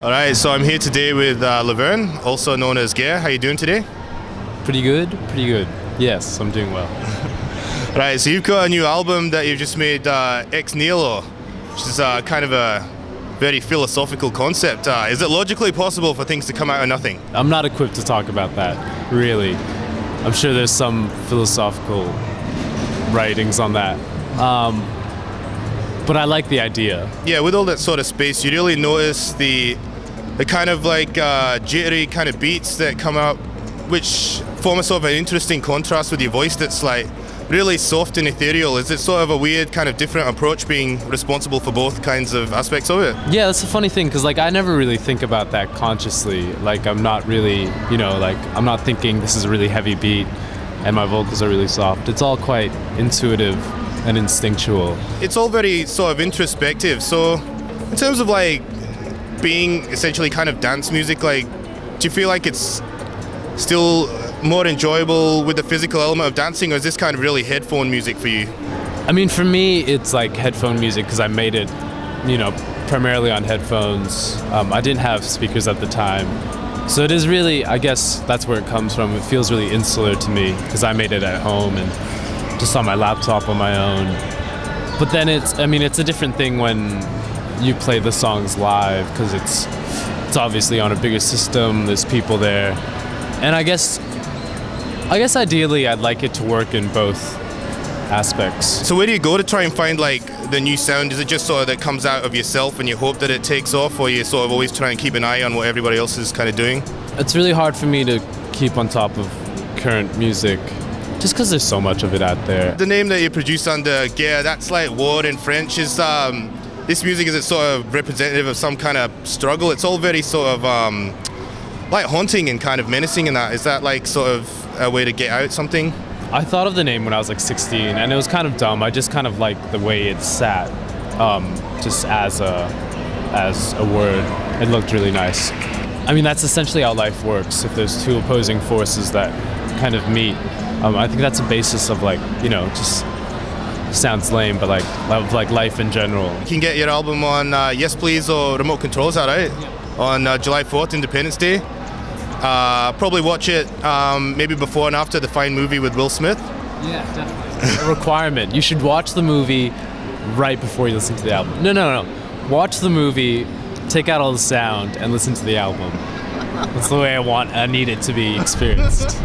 All right, so I'm here today with Laverne, also known as Guerre. How you doing today? Pretty good, pretty good. Yes, I'm doing well. Right, so you've got a new album that you've just made, Ex-Nihilo, which is kind of a very philosophical concept. Is it logically possible for things to come out of nothing? I'm not equipped to talk about that, really. I'm sure there's some philosophical writings on that. But I like the idea. Yeah, with all that sort of space, you really notice the kind of like jittery kind of beats that come out, which form a sort of an interesting contrast with your voice that's like really soft and ethereal. Is it sort of a weird kind of different approach being responsible for both kinds of aspects of it? Yeah, that's a funny thing, because like I never really think about that consciously. Like I'm not really, I'm not thinking this is a really heavy beat and my vocals are really soft. It's all quite intuitive and instinctual. It's all very sort of introspective. So in terms of like being essentially kind of dance music, like do you feel like it's still more enjoyable with the physical element of dancing, or is this kind of really headphone music for you? I mean, for me, it's like headphone music because I made it, primarily on headphones. I didn't have speakers at the time. So it is really, I guess that's where it comes from. It feels really insular to me because I made it at home and just on my laptop on my own. But then it's a different thing when you play the songs live because it's obviously on a bigger system, there's people there. And I guess ideally I'd like it to work in both aspects. So where do you go to try and find like the new sound? Is it just sort of that comes out of yourself and you hope that it takes off, or you sort of always try and keep an eye on what everybody else is kind of doing? It's really hard for me to keep on top of current music just because there's so much of it out there. The name that you produce under Guerre, that's like war in French. Is this music, is it sort of representative of some kind of struggle? It's all very sort of like haunting and kind of menacing in that. Is that like sort of a way to get out something? I thought of the name when I was like 16 and it was kind of dumb. I just kind of liked the way it sat, just as a word. It looked really nice. I mean, that's essentially how life works. If there's two opposing forces that kind of meet, I think that's a basis of like, just sounds lame, but like life in general. You can get your album on Yes Please or Remote Control, is that right? Yeah. On July 4th, Independence Day. Probably watch it maybe before and after the fine movie with Will Smith. Yeah, definitely. A requirement. You should watch the movie right before you listen to the album. No. Watch the movie, take out all the sound, and listen to the album. That's the way I need it to be experienced.